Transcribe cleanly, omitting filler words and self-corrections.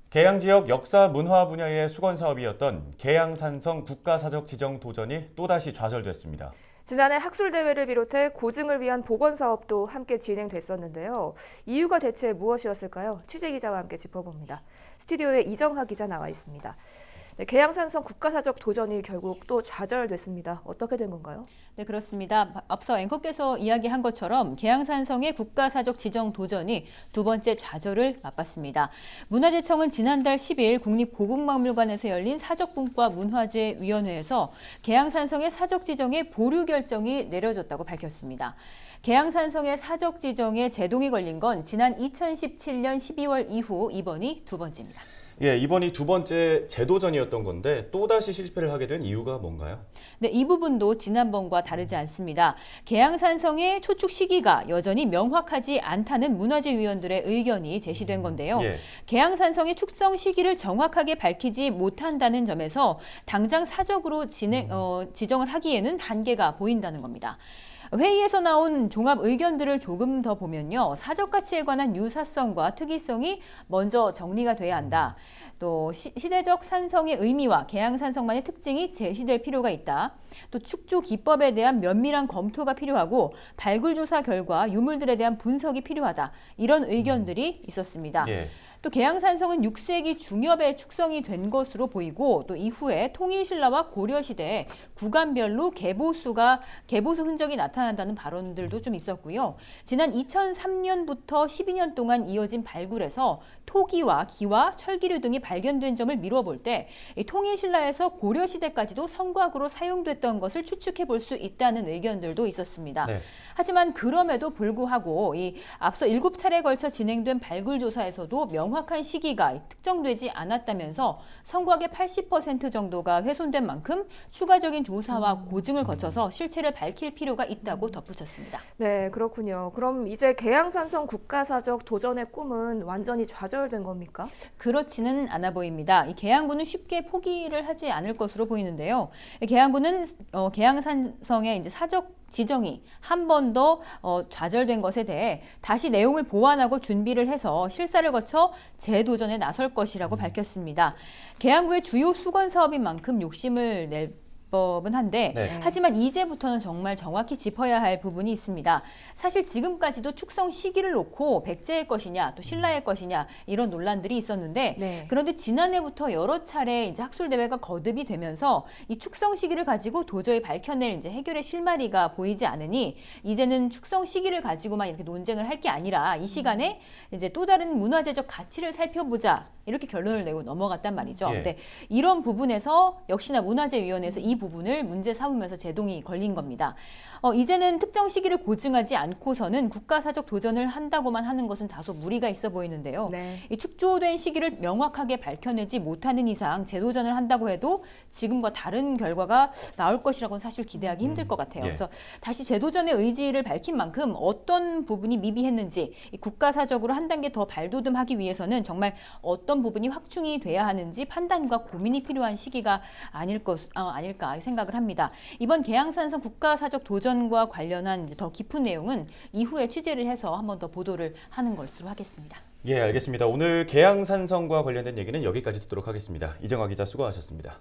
계양 지역 역사 문화 분야의 수건 사업이었던 계양산성 국가사적 지정 도전이 또다시 좌절됐습니다. 지난해 학술대회를 비롯해 고증을 위한 보건 사업도 함께 진행됐었는데요. 이유가 대체 무엇이었을까요? 취재기자와 함께 짚어봅니다. 스튜디오에 이정하 기자 나와 있습니다. 네, 계양산성 국가사적 도전이 결국 또 좌절됐습니다. 어떻게 된 건가요? 네, 그렇습니다. 앞서 앵커께서 이야기한 것처럼 계양산성의 국가사적 지정 도전이 두 번째 좌절을 맛봤습니다. 문화재청은 지난달 10일 국립고궁박물관에서 열린 사적분과 문화재위원회에서 계양산성의 사적 지정의 보류 결정이 내려졌다고 밝혔습니다. 계양산성의 사적 지정에 제동이 걸린 건 지난 2017년 12월 이후 이번이 두 번째입니다. 예, 이번이 두 번째 재도전이었던 건데 또다시 실패를 하게 된 이유가 뭔가요? 네, 이 부분도 지난번과 다르지 않습니다. 계양산성의 초축 시기가 여전히 명확하지 않다는 문화재위원들의 의견이 제시된 건데요. 예. 계양산성의 축성 시기를 정확하게 밝히지 못한다는 점에서 당장 사적으로 지정을 하기에는 한계가 보인다는 겁니다. 회의에서 나온 종합 의견들을 조금 더 보면요. 사적 가치에 관한 유사성과 특이성이 먼저 정리가 돼야 한다. 또 시대적 산성의 의미와 계양산성만의 특징이 제시될 필요가 있다. 또 축조 기법에 대한 면밀한 검토가 필요하고 발굴 조사 결과 유물들에 대한 분석이 필요하다. 이런 의견들이 있었습니다. 예. 또 계양산성은 6세기 중엽에 축성이 된 것으로 보이고 또 이후에 통일신라와 고려시대에 구간별로 개보수 흔적이 나타난다는 발언들도 좀 있었고요. 지난 2003년부터 12년 동안 이어진 발굴에서 토기와 기와 철기류 등이 발견된 점을 미뤄볼 때 통일신라에서 고려시대까지도 성곽으로 사용됐던 것을 추측해 볼 수 있다는 의견들도 있었습니다. 네. 하지만 그럼에도 불구하고 앞서 7차례에 걸쳐 진행된 발굴 조사에서도 명확한 시기가 특정되지 않았다면서 성곽의 80% 정도가 훼손된 만큼 추가적인 조사와 고증을 거쳐서 실체를 밝힐 필요가 있다고 덧붙였습니다. 네, 그렇군요. 그럼 이제 계양산성 국가사적 도전의 꿈은 완전히 좌절된 겁니까? 그렇지는 않아 보입니다. 이 계양군은 쉽게 포기를 하지 않을 것으로 보이는데요. 계양군은 계양산성의 이제 사적 지정이 한 번 더 좌절된 것에 대해 다시 내용을 보완하고 준비를 해서 실사를 거쳐 재도전에 나설 것이라고 밝혔습니다. 계양구의 주요 수건 사업인 만큼 욕심을 낼 법은 한데 네. 하지만 이제부터는 정말 정확히 짚어야 할 부분이 있습니다. 사실 지금까지도 축성 시기를 놓고 백제의 것이냐 또 신라의 것이냐 이런 논란들이 있었는데 네. 그런데 지난해부터 여러 차례 이제 학술 대회가 거듭이 되면서 이 축성 시기를 가지고 도저히 밝혀낼 이제 해결의 실마리가 보이지 않으니 이제는 축성 시기를 가지고만 이렇게 논쟁을 할 게 아니라 이 시간에 이제 또 다른 문화재적 가치를 살펴보자 이렇게 결론을 내고 넘어갔단 말이죠. 예. 근데 이런 부분에서 역시나 문화재위원회에서 이 부분을 문제 삼으면서 제동이 걸린 겁니다. 이제는 특정 시기를 고증하지 않고서는 국가사적 도전을 한다고만 하는 것은 다소 무리가 있어 보이는데요. 네. 이 축조된 시기를 명확하게 밝혀내지 못하는 이상 재도전을 한다고 해도 지금과 다른 결과가 나올 것이라고는 사실 기대하기 힘들 것 같아요. 예. 그래서 다시 재도전의 의지를 밝힌 만큼 어떤 부분이 미비했는지 이 국가사적으로 한 단계 더 발돋움하기 위해서는 정말 어떤 부분이 확충이 돼야 하는지 판단과 고민이 필요한 시기가 아닐까 생각을 합니다. 이번 계양산성 국가사적 도전과 관련한 이제 더 깊은 내용은 이후에 취재를 해서 한 번 더 보도를 하는 것으로 하겠습니다. 예, 알겠습니다. 오늘 계양산성과 관련된 얘기는 여기까지 듣도록 하겠습니다. 이정화 기자 수고하셨습니다.